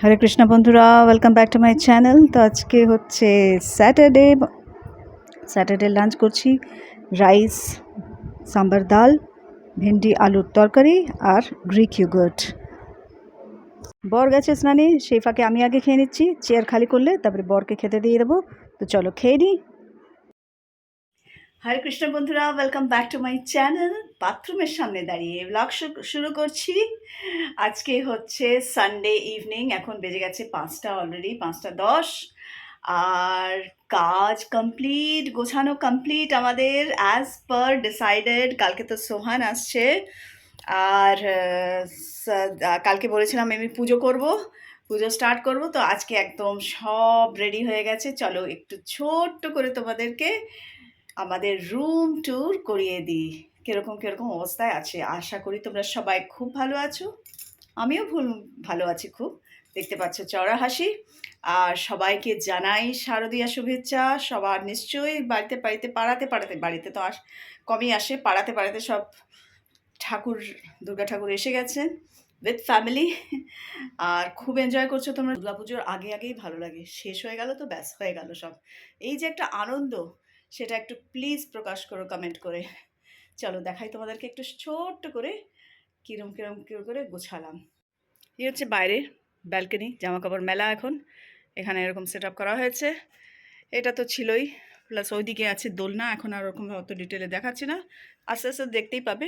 হরে কৃষ্ণ বন্ধুরা, welcome back to my channel. তো আজকে হচ্ছে স্যাটারডে লাঞ্চ করছি রাইস, সাম্বার ডাল, ভেন্ডি আলুর তরকারি আর গ্রিক ইয়োগার্ট। বর গেছে স্নানে, সেই ফাঁকে আমি আগে খেয়ে নিচ্ছি। চেয়ার খালি করলে তারপরে বরকে খেতে দিয়ে দেবো। তো চলো খেয়ে নিই। হরে কৃষ্ণ বন্ধুরা, welcome back to my channel. বাথরুমের সামনে দাঁড়িয়ে ব্লগ শুরু করছি। আজকে হচ্ছে সানডে ইভিনিং, এখন বেজে গেছে 5টা, অলরেডি 5টা 10। আর কাজ কমপ্লিট, গোছানো কমপ্লিট আমাদের অ্যাজ পার ডিসাইডেড। কালকে তো সোহান আসছে, আর কালকে বলেছিলাম আমি পুজো স্টার্ট করব। তো আজকে একদম সব রেডি হয়ে গেছে। চলো একটু ছোট্ট করে তোমাদেরকে আমাদের রুম ট্যুর করিয়ে দিই, কিরকম অবস্থায় আছে। আশা করি তোমরা সবাই খুব ভালো আছো, আমিও ভালো আছি খুব। দেখতে পাচ্ছ চওড়া হাসি। আর সবাইকে জানাই শারদীয়া শুভেচ্ছা। সবার নিশ্চয়ই বাড়িতে বাড়িতে তো কমই আসে, পাড়াতে সব দুর্গা ঠাকুর এসে গেছে উইথ ফ্যামিলি। আর খুব এনজয় করছো তোমরা। দুর্গাপুজোর আগেই ভালো লাগে, শেষ হয়ে গেল তো ব্যাস হয়ে গেল সব। এই যে একটা আনন্দ, সেটা একটু প্লিজ প্রকাশ করো কমেন্ট করে। চলো দেখাই তোমাদেরকে একটু ছোট্ট করে কিরম করে গোছালাম। এই হচ্ছে বাইরের ব্যালকনি, জামা কাপড় মেলা। এখন এখানে এরকম সেট আপ করা হয়েছে। এটা তো ছিলই, প্লাস ওইদিকে আছে দোলনা। এখন আর ওরকম অত ডিটেলে দেখাচ্ছি না, আস্তে আস্তে দেখতেই পাবে।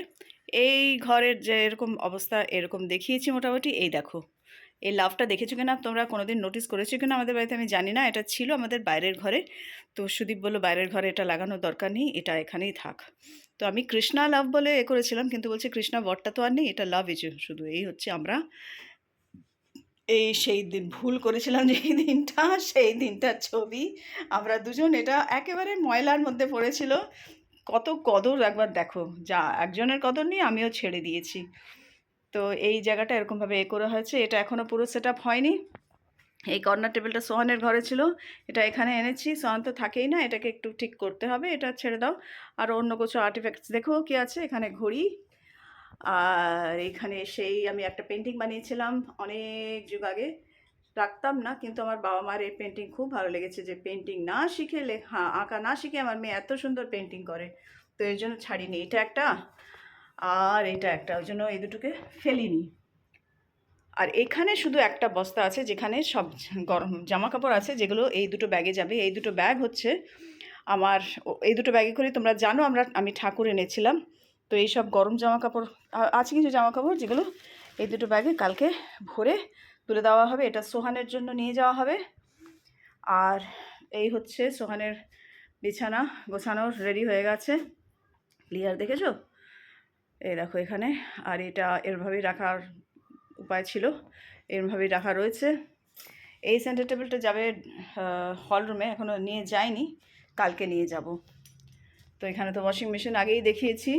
এই ঘরের যে এরকম অবস্থা, এরকম দেখিয়েছি মোটামুটি। এই দেখো, এই লাভটা দেখেছো কিনা তোমরা, কোনোদিন নোটিস করেছো কিনা আমাদের বাড়িতে আমি জানি না। এটা ছিল আমাদের বাইরের ঘরে। তো সুদীপ বললো বাইরের ঘরে এটা লাগানোর দরকার নেই, এটা এখানেই থাক। তো আমি কৃষ্ণা লাভ বলে করেছিলাম, কিন্তু বলছে কৃষ্ণা বটটা তো আর নেই, এটা লাভ ইজ শুধু। এই হচ্ছে আমরা সেই দিন ভুল করেছিলাম, সেই দিনটার ছবি আমরা দুজন। এটা একেবারে ময়লার মধ্যে পড়েছিল। কত কদর একবার দেখো, যা একজনের কদর নিয়ে আমিও ছেড়ে দিয়েছি। তো এই জায়গাটা এরকমভাবে করা হয়েছে। এটা এখনও পুরো সেট আপ হয়নি। এই কর্নার টেবিলটা সোহানের ঘরে ছিল, এটা এখানে এনেছি। সোহান তো থাকেই না, এটাকে একটু ঠিক করতে হবে, এটা ছেড়ে দাও। আর অন্য কিছু আর্টিফ্যাক্টস দেখো কি আছে এখানে। ঘড়ি, আর এখানে সেই আমি একটা পেন্টিং বানিয়েছিলাম অনেক যুগ আগে, রাখতাম না, কিন্তু আমার বাবা মার এই পেন্টিং খুব ভালো লেগেছে। যে পেন্টিং না শিখে, আঁকা না শিখে আমার মেয়ে এত সুন্দর পেন্টিং করে, তো এই জন্য ছাড়িনি। এটা একটা আর এটা একটা, ওই জন্য এই দুটোকে ফেলিনি। আর এখানে শুধু একটা বস্তা আছে যেখানে সব গরম জামা কাপড় আছে, যেগুলো এই দুটো ব্যাগে যাবে। এই দুটো ব্যাগ হচ্ছে আমার, এই দুটো ব্যাগে করে তোমরা জানো আমি ঠাকুর এনেছিলাম। তো এই সব গরম জামা কাপড় আছে, কিছু জামা কাপড় যেগুলো এই দুটো ব্যাগে কালকে ভরে তুলে দেওয়া হবে। এটা সোহানের জন্য নিয়ে যাওয়া হবে। আর এই হচ্ছে সোহানের বিছানা গোছানোর রেডি হয়ে গেছে। ক্লিয়ার দেখেছো? এই দেখো এখানে। আর এটা এরভাবেই রাখার উপায় ছিল, এরভাবেই রাখা রয়েছে। এই সেন্টার টেবিলটা যাবে হল রুমে, এখনও নিয়ে যাইনি, কালকে নিয়ে যাব। তো এখানে তো ওয়াশিং মেশিন আগেই দেখিয়েছি।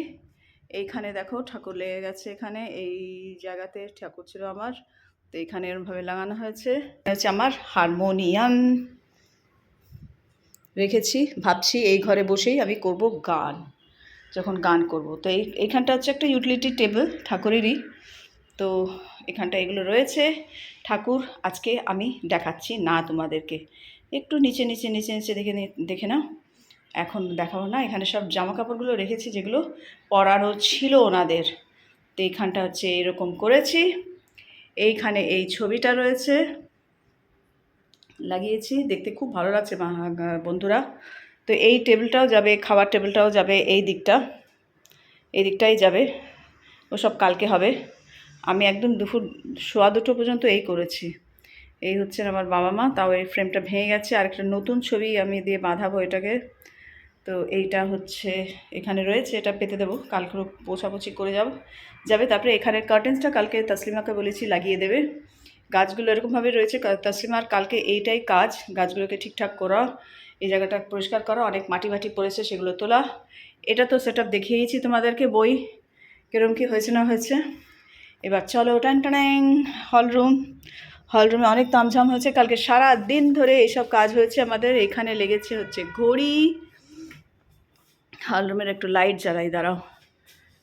এইখানে দেখো ঠাকুর লেগে গেছে, এখানে এই জায়গাতে ঠাকুর ছিল আমার, তো এখানে এরমভাবে লাগানো হয়েছে। হচ্ছে আমার হারমোনিয়াম রেখেছি। ভাবছি এই ঘরে বসেই আমি করব গান, যখন গান করব। তো এইখানটা হচ্ছে একটা ইউটিলিটি টেবিল ঠাকুরেরই। তো এখানটা এগুলো রয়েছে। ঠাকুর আজকে আমি দেখাচ্ছি না তোমাদেরকে, একটু নিচে দেখে নাও। এখন দেখাবো না। এখানে সব জামা কাপড়গুলো রেখেছি যেগুলো পরারও ছিল ওনাদের। তো এইখানটা হচ্ছে এরকম করেছি। এইখানে এই ছবিটা রয়েছে, লাগিয়েছি, দেখতে খুব ভালো লাগছে বন্ধুরা। তো এই টেবিলটাও যাবে, খাবার টেবিলটাও যাবে এই দিকটাই যাবে। ওসব কালকে হবে। আমি একদম দুপুর 1:15 পর্যন্ত এই করেছি। এই হচ্ছে আমার বাবা মা। তাও এই ফ্রেমটা ভেঙে গেছে, আর একটা নতুন ছবি আমি দিয়ে বাঁধাবো এটাকে। তো এইটা হচ্ছে এখানে রয়েছে, এটা পেতে দেবো, কালকে পোছাপুছি করে যাবে। তারপরে এখানের কার্টেন্সটা কালকে তসলিমাকে বলেছি লাগিয়ে দেবে। গাছগুলো এরকমভাবে রয়েছে। তসলিমার কালকে এইটাই কাজ, গাছগুলোকে ঠিকঠাক করা, এই জায়গাটা পরিষ্কার করা। অনেক মাটি পড়েছে, সেগুলো তোলা। এটা তো সেট আপ দেখিয়েছি তোমাদেরকে, বই কীরকম কী হয়েছে না হয়েছে। এবার চলো টানটানাং হলরুমে অনেক তামঝাম হয়েছে। কালকে সারা দিন ধরে এইসব কাজ হয়েছে আমাদের। এখানে লেগেছে হচ্ছে ঘড়ি। হলরুমের একটু লাইট জ্বালাই, দাঁড়াও,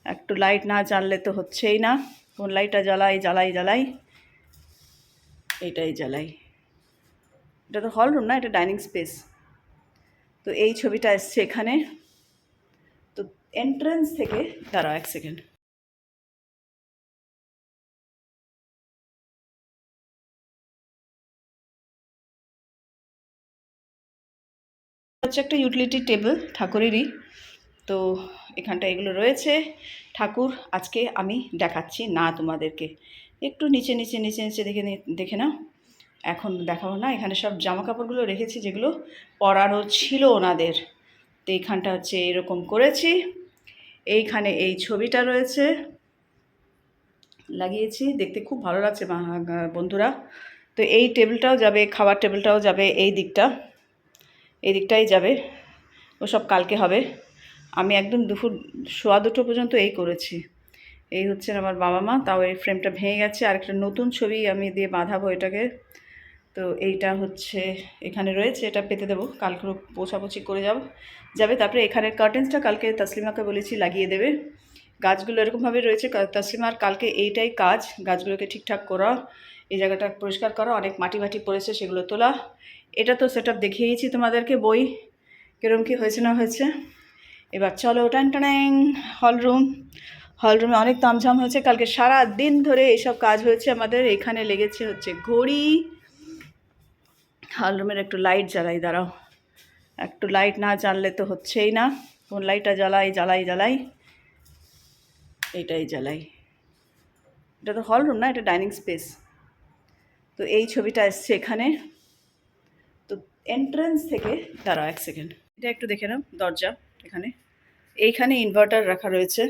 একটু লাইট না জ্বাললে তো হচ্ছেই না। কোন লাইটটা জ্বালাই। এটাই জ্বালাই। এটা তো হল রুম না, এটা ডাইনিং স্পেস। তো এই ছবিটা এসছে এখানে। তো এন্ট্রান্স থেকে দাঁড়াও এক সেকেন্ড। হচ্ছে একটা ইউটিলিটি টেবিল ঠাকুরেরই। তো এখানটা এগুলো রয়েছে। ঠাকুর আজকে আমি দেখাচ্ছি না তোমাদেরকে, একটু নিচে নিচে নিচে নিচে দেখে নাও। এখন দেখাবো না। এখানে সব জামা কাপড়গুলো রেখেছি যেগুলো পরারও ছিল ওনাদের। তো এইখানটা হচ্ছে এরকম করেছি। এইখানে এই ছবিটা রয়েছে, লাগিয়েছি, দেখতে খুব ভালো লাগছে বন্ধুরা। তো এই টেবিলটাও যাবে, খাবার টেবিলটাও যাবে এই দিকটা, এই দিকটাই যাবে। ওসব কালকে হবে। আমি একদম দুপুর 1:15 পর্যন্ত এই করেছি। এই হচ্ছেন আমার বাবা মা। তাও এই ফ্রেমটা ভেঙে গেছে, আর একটা নতুন ছবি আমি দিয়ে বাঁধাবো এটাকে। তো এইটা হচ্ছে এখানে রয়েছে, এটা পেতে দেবো, কালকে পোছাপোছি করে যাবে। তারপরে এখানের কার্টেন্সটা কালকে তাসলিমাকে বলেছি লাগিয়ে দেবে। গাছগুলো এরকমভাবে রয়েছে। তাসলিমার কালকে এইটাই কাজ, গাছগুলোকে ঠিকঠাক করা, এই জায়গাটা পরিষ্কার করা। অনেক মাটি পড়েছে, সেগুলো তোলা। এটা তো সেট আপ দেখিয়েছি তোমাদেরকে, বই কীরকম কী হয়েছে না হয়েছে। এবার চলো টান হলরুমে অনেক তামঝাম হয়েছে। কালকে সারা দিন ধরে এইসব কাজ হয়েছে আমাদের। এখানে লেগেছে হচ্ছে ঘড়ি। হলরুমের একটু লাইট জ্বালাই, দাঁড়াও, একটু লাইট না জ্বাললে তো হচ্ছেই না। কোন লাইটটা জ্বালাই, এইটাই জ্বালাই। এটা তো হল রুম না, এটা ডাইনিং স্পেস। তো এই ছবিটা এসছে এখানে। তো এন্ট্রান্স থেকে দাঁড়াও এক সেকেন্ড, এটা একটু দেখে নাও। দরজা এইখানে ইনভার্টার রাখা রয়েছে,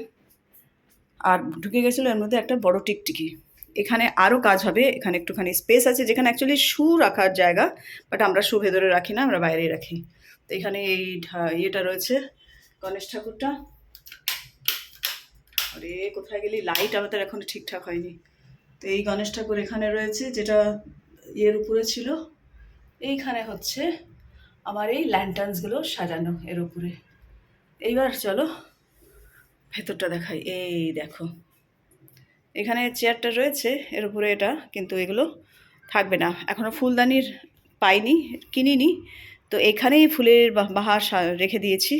আর ঢুকে গেছিলো এর মধ্যে একটা বড় টিকটিকি। এখানে আরও কাজ হবে। এখানে একটুখানি স্পেস আছে যেখানে অ্যাকচুয়ালি শু রাখার জায়গা, বাট আমরা শু ভেতরে রাখি না, আমরা বাইরেই রাখি। তো এখানে এই ইয়েটা রয়েছে, গণেশ ঠাকুরটা। আরে কোথায় গেলি, লাইট আমাদের এখনো ঠিকঠাক হয়নি। তো এই গণেশ ঠাকুর এখানে রয়েছে, যেটা ইয়ের উপরে ছিল। এইখানে হচ্ছে আমার এই ল্যান্টার্নসগুলো সাজানো এর উপরে। এইবার চলো ভেতরটা দেখাই। এই দেখো, এখানে চেয়ারটা রয়েছে এর উপরে, এটা কিন্তু এগুলো থাকবে না। এখনও ফুলদানির পাইনি, কিনিনি। তো এখানেই ফুলের বাহার রেখে দিয়েছি।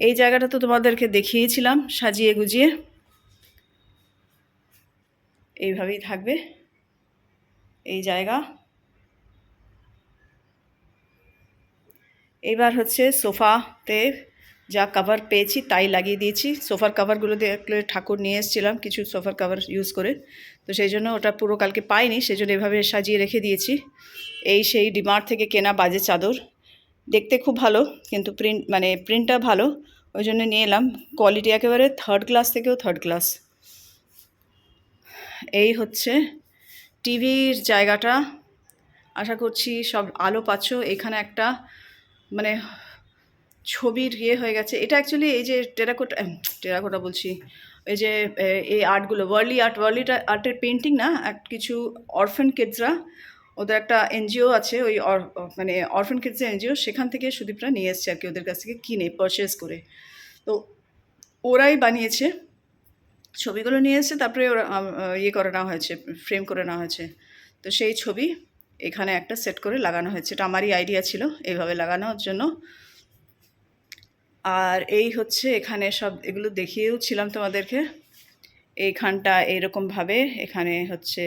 এই জায়গাটা তো তোমাদেরকে দেখিয়েছিলাম সাজিয়ে গুজিয়ে। এইভাবেই থাকবে এই জায়গা। এইবার হচ্ছে সোফাতে যা কভার পেয়েছি তাই লাগিয়ে দিয়েছি। সোফার কভারগুলো দেখলে ঠাকুর নিয়ে এসেছিলাম কিছু সোফার কভার ইউজ করে, তো সেই জন্য ওটা পুরো কালকে পাইনি, সেই জন্য এভাবে সাজিয়ে রেখে দিয়েছি। এই সেই ডিমার্ট থেকে কেনা বাজে চাদর, দেখতে খুব ভালো কিন্তু প্রিন্টটা ভালো, ওই জন্য নিয়ে এলাম। কোয়ালিটি একেবারে থার্ড ক্লাস থেকেও থার্ড ক্লাস। এই হচ্ছে টিভির জায়গাটা, আশা করছি সব আলো পাচ্ছ। এখানে একটা মানে ছবির হয়ে গেছে। এটা অ্যাকচুয়ালি এই যে টেরাকোটা বলছি, এই যে এই আর্টগুলো ওয়ার্লি আর্টের পেন্টিং না, কিছু অরফান কিডসরা, ওদের একটা এনজিও আছে, ওই অরফান কিডসের এনজিও, সেখান থেকে সুদীপরা নিয়ে এসছে আর কি, ওদের কাছ থেকে কিনে পারচেস করে। তো ওরাই বানিয়েছে, ছবিগুলো নিয়ে এসছে, তারপরে ওরা ইয়ে করে নেওয়া হয়েছে, ফ্রেম করে নেওয়া হয়েছে। তো সেই ছবি এখানে একটা সেট করে লাগানো হয়েছে। এটা আমারই আইডিয়া ছিল এইভাবে লাগানোর জন্য। আর এই হচ্ছে এখানে সব এগুলো দেখিয়েও ছিলাম তোমাদেরকে। এইখানটা এইরকমভাবে এখানে হচ্ছে,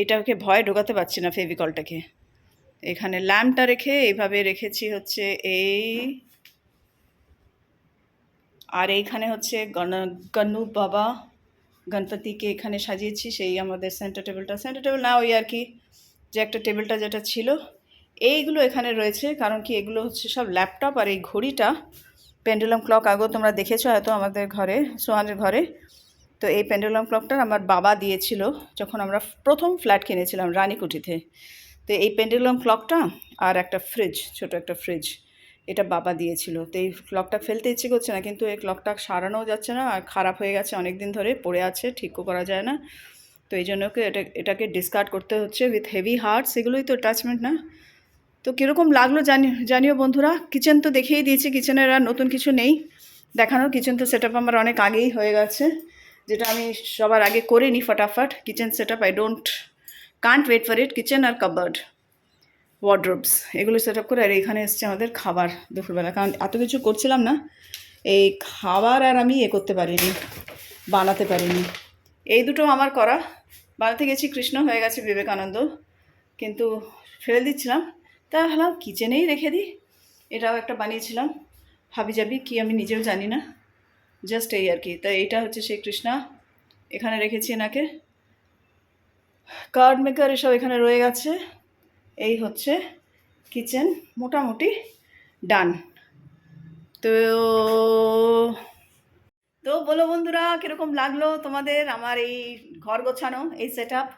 এটাকে ভয় ঢোকাতে পারছি না ফেভিকলটাকে। এখানে ল্যাম্পটা রেখে এইভাবে রেখেছি হচ্ছে এই। আর এইখানে হচ্ছে গণু বাবা গণপতিকে এখানে সাজিয়েছি, সেই আমাদের সেন্টার টেবিল না, ওই আর কি যে একটা টেবিলটা যেটা ছিল। এইগুলো এখানে রয়েছে, কারণ কি এগুলো হচ্ছে সব ল্যাপটপ। আর এই ঘড়িটা পেন্ডুলাম ক্লক, আগেও তোমরা দেখেছো হয়তো আমাদের ঘরে, সোহানের ঘরে। তো এই পেন্ডুলাম ক্লকটা আমার বাবা দিয়েছিল যখন আমরা প্রথম ফ্ল্যাট কিনেছিলাম রানীকুঠিতে। তো এই পেন্ডুলাম ক্লকটা আর একটা ফ্রিজ, ছোট একটা ফ্রিজ, এটা বাবা দিয়েছিল। তো এই ক্লকটা ফেলতে ইচ্ছে করছে না, কিন্তু এই ক্লকটা সারানোও যাচ্ছে না, আর খারাপ হয়ে গেছে অনেক দিন ধরে পড়ে আছে, ঠিকও করা যায় না। তো এই জন্য এটাকে ডিসকার্ড করতে হচ্ছে উইথ হেভি হার্টস। এগুলোই তো অ্যাটাচমেন্ট না। তো কীরকম লাগলো জানিও বন্ধুরা। কিচেন তো দেখিয়েই দিয়েছি, কিচেনের আর নতুন কিছু নেই দেখানোর। কিচেন তো সেট আপ আমার অনেক আগেই হয়ে গেছে, যেটা আমি সবার আগে করিনি ফটাফট। Kitchen set up I don't can't wait for it, kitchen আর কাবার্ড, ওয়ার্ড্রোবস, এগুলো সেট আপ করে। আর এখানে এসছে আমাদের খাবার দুপুরবেলা, কারণ এত কিছু করছিলাম না, এই খাবার আর আমি করতে পারিনি, বানাতে পারিনি। এই দুটো আমার করা, বানাতে গেছি কৃষ্ণ, হয়ে গেছে বিবেকানন্দ, কিন্তু ফেলে দিচ্ছিলাম, তা ভাবলাম কিচেনেই রেখে দিই। এটাও একটা বানিয়েছিলাম, হাবিজাবি কি আমি নিজেও জানি না, জাস্ট এই আর কি। তা এইটা হচ্ছে সেই কৃষ্ণা, এখানে রেখেছি এনাকে, কার্ড মেকার এসব এখানে রয়ে গেছে। এই হচ্ছে কিচেন, মোটামুটি ডান। তো তো বলো বন্ধুরা, কীরকম লাগলো তোমাদের আমার এই ঘর গোছানো, এই সেট আপ?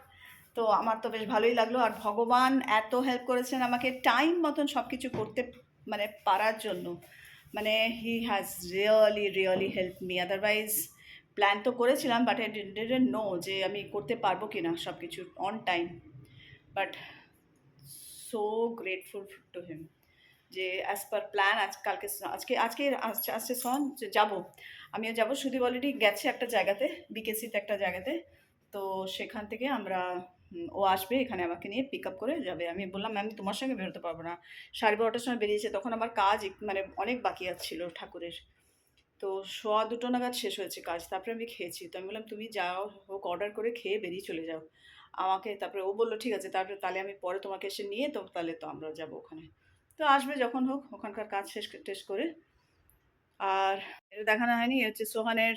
তো আমার তো বেশ ভালোই লাগলো। আর ভগবান এত হেল্প করেছেন আমাকে টাইম মতন সব কিছু করতে মানে পারার জন্য, মানে he has really really help me. Otherwise plan তো করেছিলাম, বাট আই ডিডন্ট নো যে আমি করতে পারবো কি না সব কিছু on time. But so grateful to him যে অ্যাজ পার প্ল্যান কালকে আজকে আজকে আসছে আসছে সন যে যাবো, আমিও যাবো। সুদীপ অলরেডি গেছে একটা জায়গাতে, বিকেসিতে একটা জায়গাতে, তো সেখান থেকে আমরা ও আসবে এখানে আমাকে নিয়ে পিক আপ করে যাবে। আমি বললাম ম্যাম তোমার সঙ্গে বেরোতে পারবো না, 12:30টার সময় বেরিয়েছে, তখন আমার কাজ মানে অনেক বাকি ছিল ঠাকুরের। তো 1:15 নাগাদ শেষ হয়েছে কাজ, তারপরে আমি খেয়েছি। তো আমি বললাম তুমি যাও, হোক অর্ডার করে খেয়ে বেরিয়ে চলে যাও আমাকে। তারপরে ও বললো ঠিক আছে, তারপরে তাহলে আমি পরে তোমাকে এসে নিয়ে, তো তাহলে তো আমরা যাবো ওখানে। তো আসবে যখন হোক, ওখানকার কাজ শেষ টেস করে। আর এটা দেখানো হয়নি, এ হচ্ছে সোহানের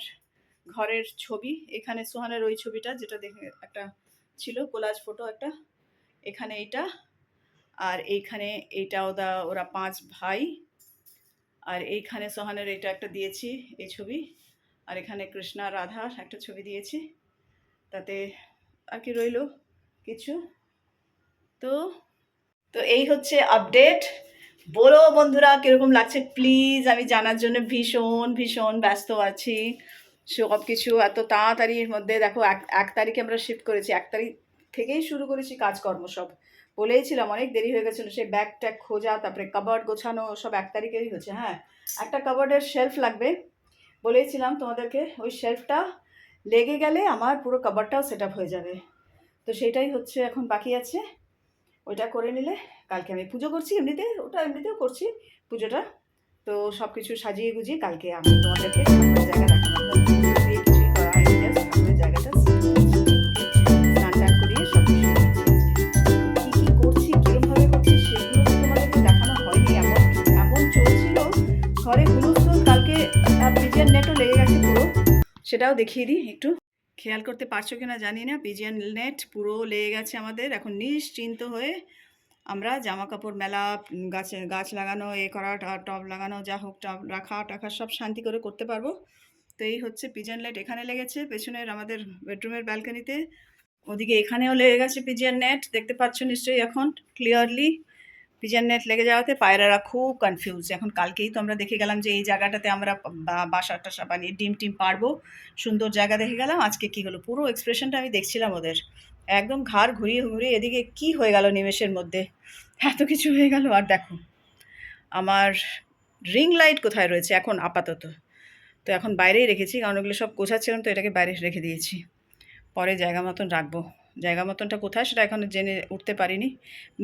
ঘরের ছবি। এখানে সোহানের ওই ছবিটা যেটা দেখে একটা ছিল কোলাজ ফটো একটা, এখানে এইটা, আর এইখানে এইটা ওরা 5 ভাই। আর এইখানে সোহানের এটা একটা দিয়েছি এই ছবি, আর এখানে কৃষ্ণা রাধার একটা ছবি দিয়েছি। তাতে আর কি রইল কিছু। তো তো এই হচ্ছে আপডেট। বলো বন্ধুরা কীরকম লাগছে প্লিজ, আমি জানার জন্য ভীষণ ভীষণ ব্যস্ত আছি। সব কিছু এত তাড়াতাড়ির মধ্যে দেখো, 1 তারিখে আমরা শিফট করেছি, 1 তারিখ থেকেই শুরু করেছি কাজকর্ম সব। বলেইছিলাম অনেক দেরি হয়ে গেছিলো, সেই ব্যাগ ট্যাগ খোঁজা, তারপরে কাবার্ড গোছানো, সব 1 তারিখেই হচ্ছে। হ্যাঁ, একটা কাবার্ডের শেলফ লাগবে বলেইছিলাম তোমাদেরকে, ওই শেলফটা লেগে গেলে আমার পুরো কাবার্ডটাও সেট আপ হয়ে যাবে। তো সেটাই হচ্ছে এখন বাকি আছে, ওইটা করে নিলে কালকে আমি পুজো করছি, ওটা এমনিতেও করছি পুজোটা। তো সব কিছু সাজিয়ে গুজিয়ে কালকে আমি তোমাদেরকে ঠাকুরের জায়গা দেখাবো। কিছুই করা হয়নি, জাস্ট ঠাকুরের জায়গাটা স্নান টান করিয়ে সব কিছু কী কী করছি, কীরমভাবে করছি সেগুলো তো তোমাদেরকে দেখানো হয়নি। এমন এমন চলছিল ঘরে হুলস্থুল, কালকে পিজিএন নেটও লেগে গেছে পুরো, সেটাও দেখিয়ে দিই একটু। খেয়াল করতে পারছো কিনা জানি না, পিজিএন নেট পুরো লেগে গেছে আমাদের। এখন নিশ্চিন্ত হয়ে আমরা জামা কাপড় মেলা, গাছ লাগানো, করা, টব লাগানো, যা হোক টব রাখা টাখা সব শান্তি করে করতে পারবো। তো এই হচ্ছে পিজিএন লাইট এখানে লেগেছে পেছনের আমাদের বেডরুমের ব্যালকনিতে, ওদিকে এখানেও লেগে গেছে পিজিএন নেট, দেখতে পাচ্ছ নিশ্চয়ই এখন ক্লিয়ারলি। পিজিএন নেট লেগে যাওয়াতে পায়রারা খুব কনফিউজ। এখন কালকেই তো আমরা দেখে গেলাম যে এই জায়গাটাতে আমরা বাসা টাসা বানিয়ে ডিম টিম পারবো, সুন্দর জায়গা দেখে গেলাম। আজকে কি হলো, পুরো এক্সপ্রেশনটা আমি দেখছিলাম ওদের, একদম ঘাড় ঘুরিয়ে ঘুরিয়ে এদিকে কি হয়ে গেল নিমেষের মধ্যে, এত কিছু হয়ে গেল। আর দেখো আমার রিং লাইট কোথায় রয়েছে এখন আপাতত, তো এখন বাইরেই রেখেছি, কারণ ওগুলো সব গোছাচ্ছিলাম, তো এটাকে বাইরে রেখে দিয়েছি, পরে জায়গা মতন রাখবো। জায়গা মতনটা কোথায় সেটা এখন জেনে উঠতে পারিনি।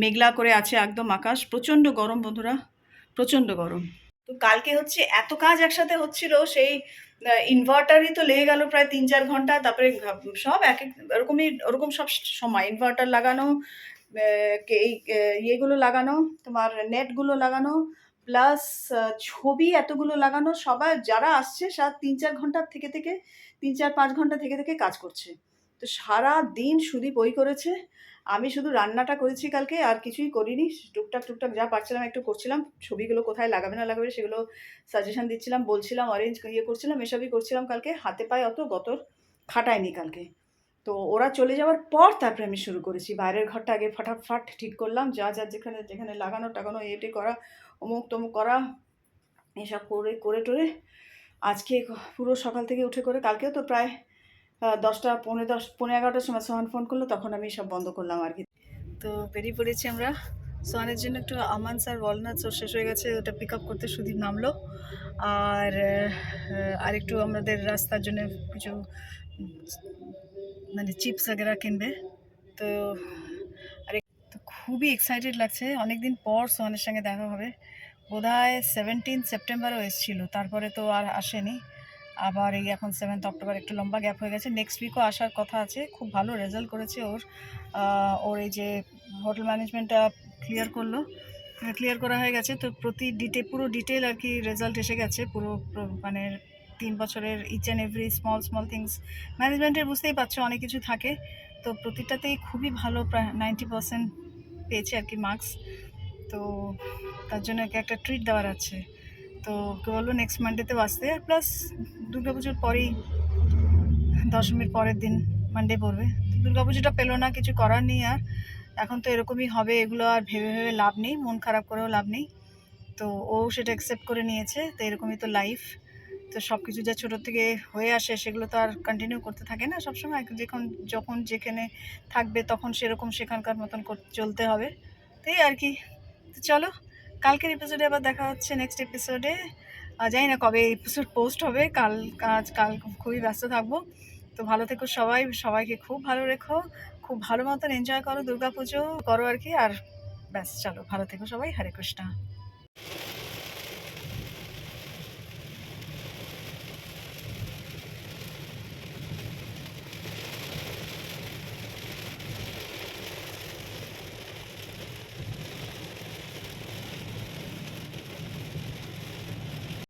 মেঘলা করে আছে একদম আকাশ, প্রচণ্ড গরম বন্ধুরা, প্রচণ্ড গরম। তো কালকে হচ্ছে এত কাজ একসাথে হচ্ছিল, সেই ইনভার্টারই তো লেগে গেল প্রায় 3-4 ঘন্টা। তারপরে সব ওরকম সব সময় ইনভার্টার লাগানো, এই ইয়েগুলো লাগানো, তোমার নেটগুলো লাগানো, প্লাস ছবি এতগুলো লাগানো, সবাই যারা আসছে 3-4 ঘন্টার থেকে 3-4-5 ঘন্টা থেকে কাজ করছে। তো সারা দিন সুদীপ ওই করেছে, আমি শুধু রান্নাটা করেছি কালকে, আর কিছুই করিনি। টুকটাক যা পারছিলাম একটু করছিলাম, ছবিগুলো কোথায় লাগাবে না লাগাবে সেগুলো সাজেশন দিচ্ছিলাম, বলছিলাম, অরেঞ্জ করছিলাম, এসবই করছিলাম কালকে। হাতে পায়ে অত গতর খাটায়নি কালকে। তো ওরা চলে যাওয়ার পর তারপরে আমি শুরু করেছি, বাইরের ঘরটা আগে ফাটাফাট ঠিক করলাম, যা যেখানে লাগানো টাগানো এটে করা, অমুক তমুক করা, এসব করে টোরে আজকে পুরো সকাল থেকে উঠে করে, কালকেও তো প্রায় 10টা 11টার সময় সোহান ফোন করলো, তখন আমি সব বন্ধ করলাম আর কি। তো বেরিয়ে পড়েছি আমরা, সোহানের জন্য একটু আমান্স আর ওয়ালনাটস শেষ হয়ে গেছে, ওটা পিক আপ করতে সুদীপ নামলো। আর একটু আমাদের রাস্তার জন্য কিছু মানে চিপস वगैरह কিনবে। তো খুবই এক্সাইটেড লাগছে, অনেকদিন পর সোহানের সঙ্গে দেখা হবে। বোধহয় 17 সেপ্টেম্বরও এসেছিলো, তারপরে তো আর আসেনি। আবার এই এখন 7 অক্টোবর, একটু লম্বা গ্যাপ হয়ে গেছে। নেক্সট উইকও আসার কথা আছে। খুব ভালো রেজাল্ট করেছে ওর। ওর এই যে হোটেল ম্যানেজমেন্টটা ক্লিয়ার করলো, ক্লিয়ার করা হয়ে গেছে। তো পুরো ডিটেল আর কি রেজাল্ট এসে গেছে। মানে 3 বছরের each and every small small things ম্যানেজমেন্টের, বুঝতেই পারছো অনেক কিছু থাকে। তো প্রতিটাতেই খুবই ভালো, প্রায় 90% পেয়েছে আর কি মার্কস। তো তার জন্য একে একটা ট্রিট দেওয়ার আছে। তো ওকে বললো নেক্সট মানডেতেও আসতে। আর প্লাস দুর্গাপুজোর পরেই, দশমীর পরের দিন মানডে পড়বে। দুর্গাপুজোটা পেলো না, কিছু করার নেই। আর এখন তো এরকমই হবে, এগুলো আর ভেবে ভেবে লাভ নেই, মন খারাপ করেও লাভ নেই। তো ও সেটা অ্যাকসেপ্ট করে নিয়েছে। তো এরকমই তো লাইফ। তো সব কিছু যা ছোটোর থেকে হয়ে আসে সেগুলো তো আর কন্টিনিউ করতে থাকে না সবসময়। যখন যেখানে থাকবে তখন সেরকম সেখানকার মতন চলতে হবে। তো এই আর কি। তো চলো, কালকের এপিসোডে আবার দেখা হচ্ছে, নেক্সট এপিসোডে। জানি না কবে এপিসোড পোস্ট হবে। কাল খুবই ব্যস্ত থাকবো। তো ভালো থেকো সবাই, সবাইকে খুব ভালো রেখো, খুব ভালো মতন এনজয় করো, দুর্গাপুজো করো আর কি। আর ব্যাস, চলো ভালো থেকো সবাই। হরে কৃষ্ণা।